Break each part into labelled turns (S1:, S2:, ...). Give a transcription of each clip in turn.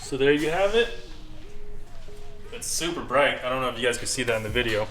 S1: So there you have it. It's super bright. I don't know if you guys can see that in the video.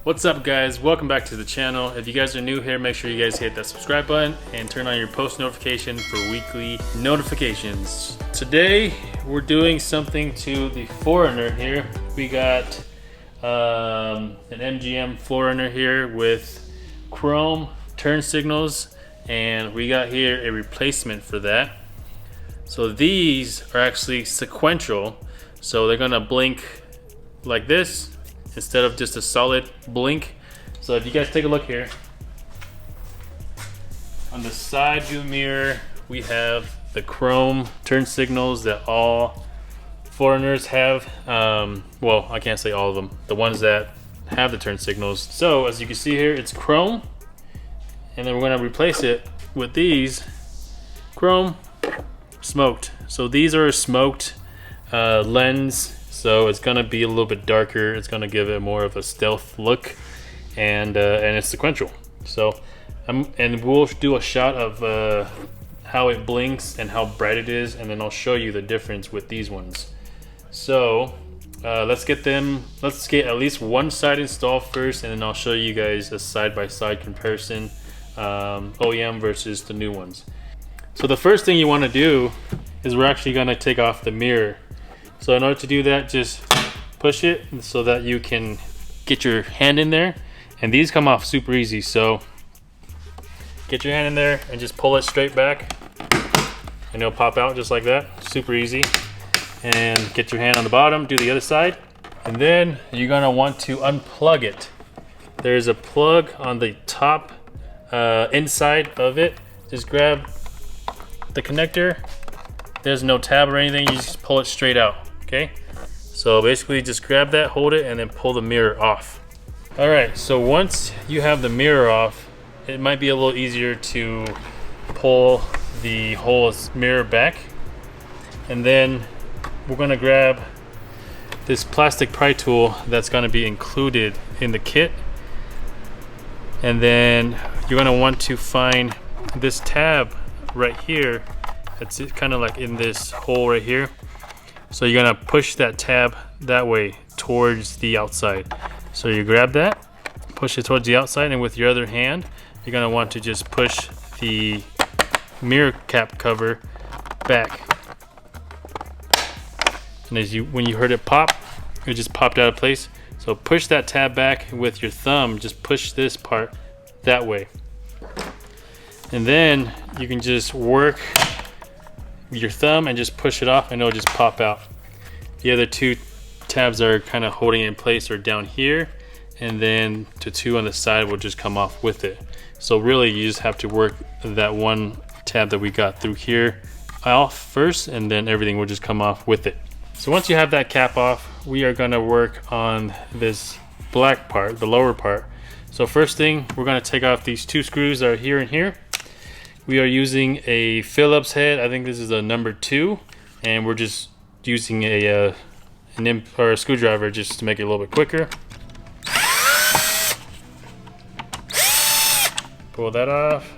S1: What's up, guys? Welcome back to the channel. If you guys are new here, make sure you guys hit that subscribe button and turn on your post notification for weekly notifications. Today we're doing something to the 4Runner here. We got an MGM 4Runner here with chrome turn signals, and we got here a replacement for that. So these are actually sequential, so they're gonna blink like this instead of just a solid blink. So if you guys take a look here, on the side view mirror we have the chrome turn signals that all 4Runners have. Well, I can't say all of them, the ones that have the turn signals. So as you can see here, it's chrome, and then we're gonna replace it with these chrome smoked. So these are smoked lens, so it's gonna be a little bit darker. It's gonna give it more of a stealth look, and it's sequential. So and we'll do a shot of how it blinks and how bright it is, and then I'll show you the difference with these ones. So let's get at least one side installed first, and then I'll show you guys a side-by-side comparison, OEM versus the new ones. So the first thing you want to do is we're actually going to take off the mirror. So in order to do that, just push it so that you can get your hand in there, and these come off super easy. So get your hand in there and just pull it straight back, and it'll pop out just like that, super easy. And get your hand on the bottom, do the other side, and then you're going to want to unplug it. There's a plug on the top inside of it. Just grab the connector. There's no tab or anything, you just pull it straight out. Okay, so basically just grab that, hold it, and then pull the mirror off. All right, so once you have the mirror off, it might be a little easier to pull the whole mirror back, and then we're gonna grab this plastic pry tool that's gonna be included in the kit, and then you're gonna want to find this tab right here. It's kind of like in this hole right here. So you're gonna push that tab that way towards the outside. So you grab that, push it towards the outside, and with your other hand, you're gonna want to just push the mirror cap cover back. And when you heard it pop, it just popped out of place. So push that tab back with your thumb, just push this part that way. And then you can just work your thumb and just push it off, and it'll just pop out. The other two tabs are kind of holding it in place or down here, and then the two on the side will just come off with it. So really you just have to work that one tab that we got through here off first, and then everything will just come off with it. So once you have that cap off, we are going to work on this black part, the lower part. So first thing, we're going to take off these two screws that are here and here. We are using a Phillips head. I think this is a number 2, and we're just using a screwdriver just to make it a little bit quicker. Pull that off.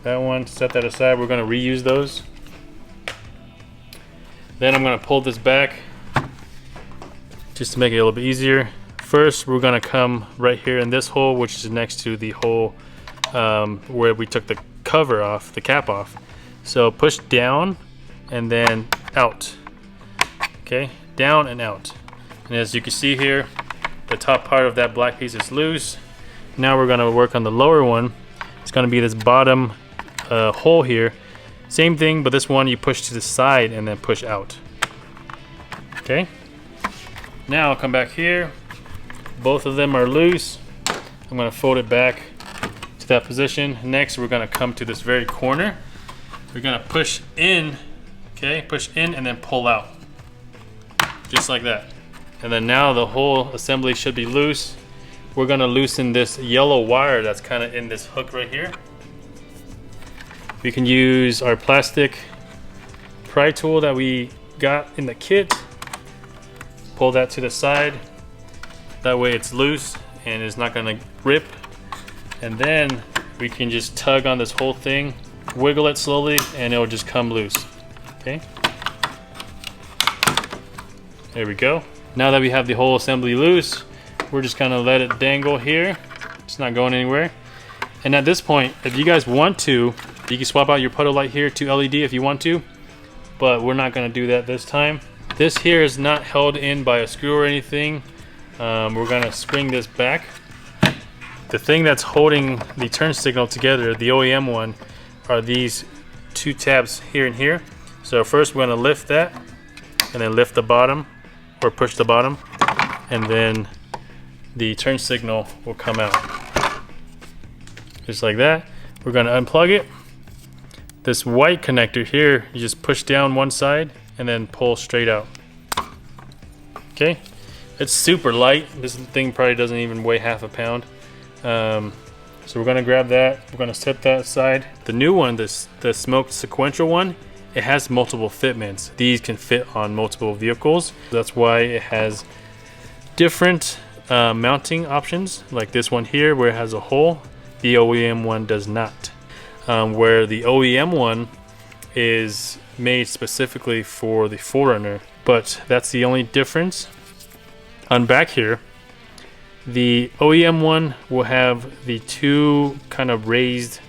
S1: That one, set that aside. We're going to reuse those. Then I'm going to pull this back just to make it a little bit easier. First, we're going to come right here in this hole, which is next to the hole where we took the cover off, the cap off. So push down and then out. Okay, down and out. And as you can see here, the top part of that black piece is loose. Now we're going to work on the lower one. It's going to be this bottom hole here. Same thing, but this one you push to the side and then push out. Okay, now I'll come back here. Both of them are loose. I'm going to fold it back to that position. Next, we're going to come to this very corner. We're going to push in, okay, push in and then pull out, just like that. And then now the whole assembly should be loose. We're going to loosen this yellow wire that's kind of in this hook right here. We can use our plastic pry tool that we got in the kit. Pull that to the side. That way it's loose and it's not gonna rip. And then we can just tug on this whole thing wiggle it slowly and it will just come loose. Okay. There we go. Now that we have the whole assembly loose, we're just gonna let it dangle here. It's not going anywhere. And at this point, if you guys want to, you can swap out your puddle light here to LED if you want to, but we're not gonna do that this time. This here is not held in by a screw or anything. We're gonna spring this back. The thing that's holding the turn signal together, the OEM one, are these two tabs here and here. So first we're gonna lift that, and then lift the bottom, or push the bottom, and then the turn signal will come out. Just like that. We're gonna unplug it. This white connector here, you just push down one side and then pull straight out. Okay, it's super light. This thing probably doesn't even weigh half a pound. So we're gonna grab that. We're gonna set that aside. The new one, the smoked sequential one, it has multiple fitments. These can fit on multiple vehicles. That's why it has different mounting options, like this one here where it has a hole. The OEM one does not. Where the OEM one is made specifically for the 4Runner, but that's the only difference. On back here, the OEM one will have the two kind of raised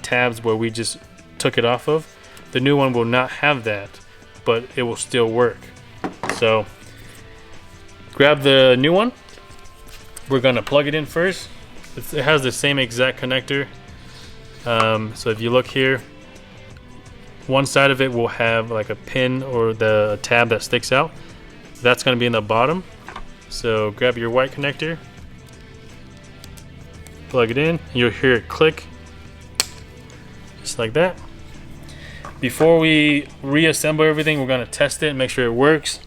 S1: tabs where we just took it off of. The new one will not have that, but it will still work. So grab the new one. We're gonna plug it in first. It has the same exact connector. So if you look here, one side of it will have like a pin or the tab that sticks out. That's gonna be in the bottom. So grab your white connector, plug it in, you'll hear it click, just like that. Before we reassemble everything, we're gonna test it and make sure it works.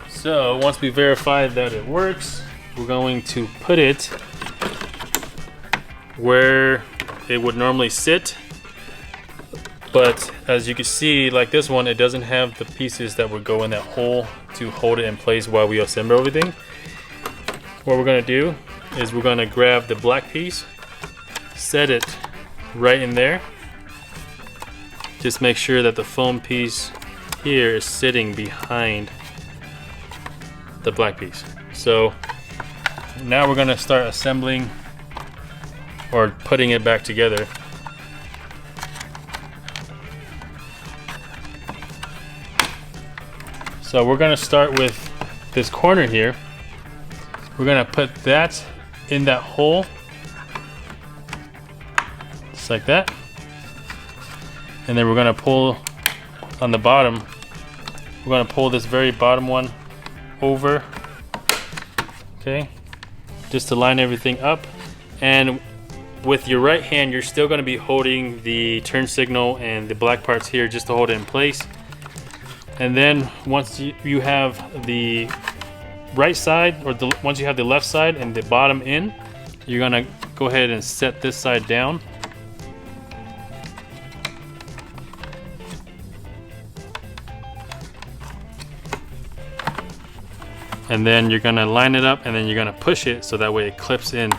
S1: So once we verify that it works, we're going to put it where it would normally sit. But as you can see, like this one, it doesn't have the pieces that would go in that hole to hold it in place while we assemble everything. What we're gonna do is we're gonna grab the black piece, set it right in there. Just make sure that the foam piece here is sitting behind the black piece. So now we're gonna start assembling or putting it back together. So we're gonna start with this corner here. We're gonna put that in that hole, just like that. And then we're gonna pull on the bottom. We're gonna pull this very bottom one over, okay, just to line everything up. And with your right hand, you're still gonna be holding the turn signal and the black parts here just to hold it in place. And then once you have the right side, or once you have the left side and the bottom in, you're gonna go ahead and set this side down. And then you're gonna line it up and then you're gonna push it so that way it clips in.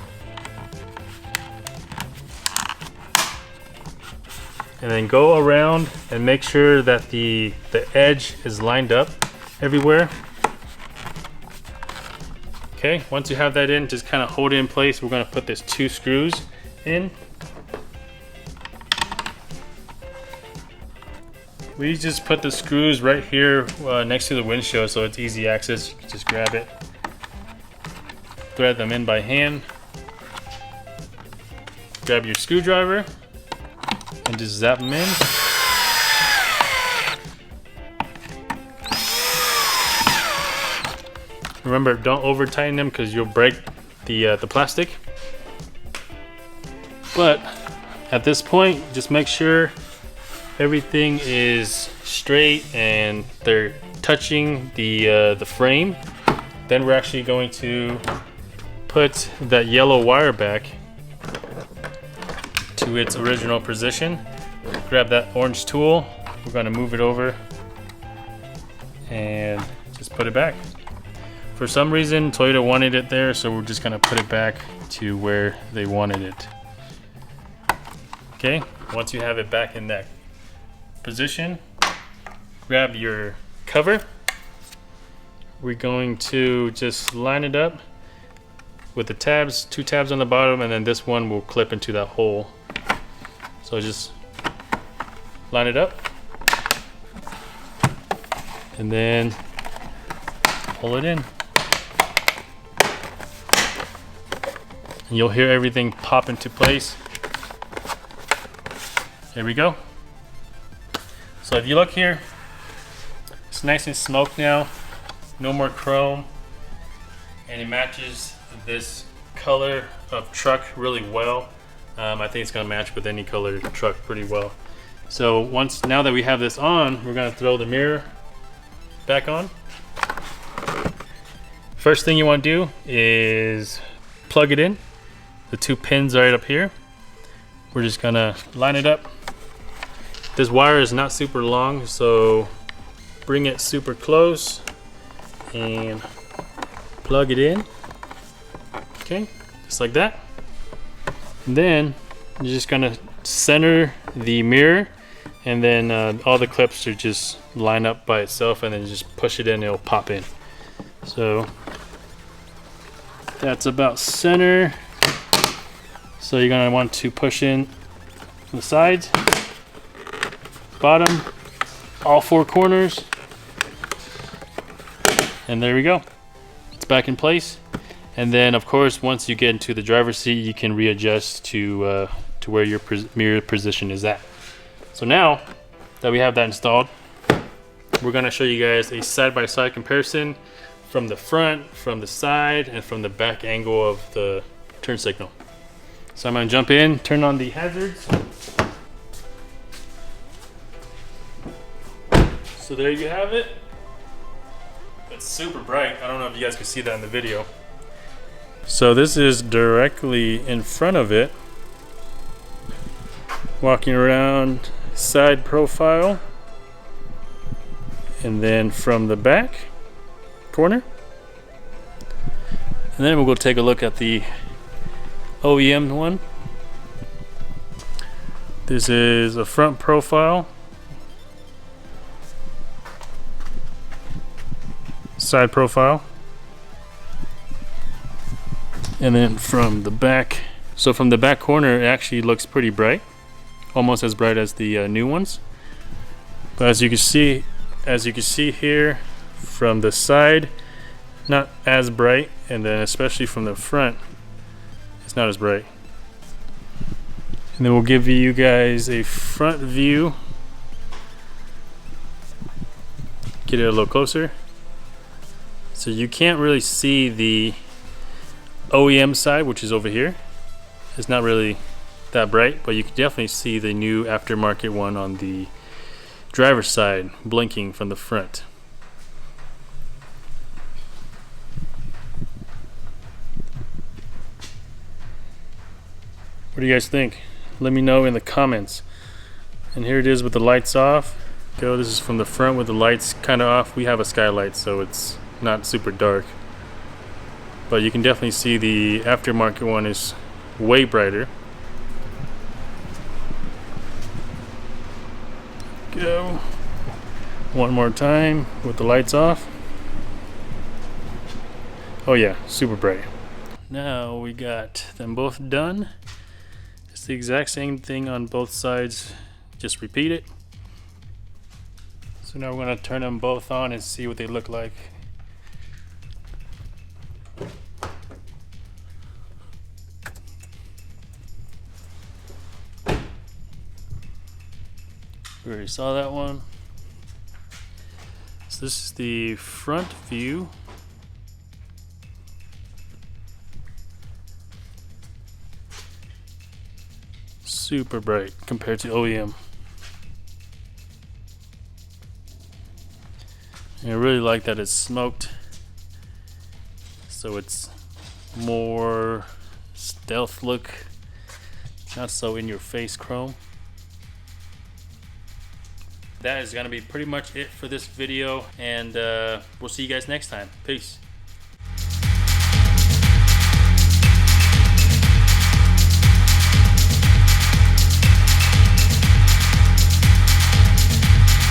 S1: And then go around and make sure that the edge is lined up everywhere. Okay, once you have that in, just kind of hold it in place. We're gonna put this 2 screws in. We just put the screws right here next to the windshield so it's easy access. You can just grab it, thread them in by hand. Grab your screwdriver and just zap them in. Remember, don't over tighten them because you'll break the plastic. But at this point, just make sure everything is straight and they're touching the frame. Then we're actually going to put that yellow wire back to its original position. Grab that orange tool. We're going to move it over and just put it back. For some reason, Toyota wanted it there, so we're just gonna put it back to where they wanted it. Okay, once you have it back in that position, grab your cover. We're going to just line it up with the tabs, 2 tabs on the bottom, and then this one will clip into that hole. So just line it up, and then pull it in. And you'll hear everything pop into place. There we go. So if you look here, it's nice and smoked now. No more chrome, and it matches this color of truck really well. I think it's gonna match with any color truck pretty well. So now that we have this on, we're gonna throw the mirror back on. First thing you want to do is plug it in. The 2 pins right up here. We're just gonna line it up. This wire is not super long, so bring it super close and plug it in. Okay, just like that. And then you're just gonna center the mirror, and then all the clips are just line up by itself, and then just push it in, it'll pop in. So that's about center. So you're gonna want to push in the sides, bottom, all 4 corners, and there we go. It's back in place. And then of course, once you get into the driver's seat, you can readjust to where your mirror position is at. So now that we have that installed, we're gonna show you guys a side-by-side comparison from the front, from the side, and from the back angle of the turn signal. So I'm gonna jump in, turn on the hazards. So there you have it. It's super bright. I don't know if you guys can see that in the video. So this is directly in front of it. Walking around, side profile. And then from the back corner. And then we'll go take a look at the OEM one. This is a front profile. Side profile, and then from the back. So from the back corner, it actually looks pretty bright, almost as bright as the new ones. But as you can see here, from the side, not as bright, and then especially from the front, it's not as bright. And then we'll give you guys a front view. Get it a little closer. So you can't really see the OEM side, which is over here. It's not really that bright, but you can definitely see the new aftermarket one on the driver's side blinking from the front. What do you guys think? Let me know in the comments. And here it is with the lights off. This is from the front with the lights kind of off. We have a skylight, so it's not super dark, but you can definitely see the aftermarket one is way brighter. Go one more time with the lights off. Oh yeah, super bright. Now we got them both done. It's the exact same thing on both sides, just repeat it. So now we're going to turn them both on and see what they look like. We already saw that one. So this is the front view. Super bright compared to OEM. And I really like that it's smoked, so it's more stealth look, not so in your face chrome. That is going to be pretty much it for this video, and we'll see you guys next time. Peace.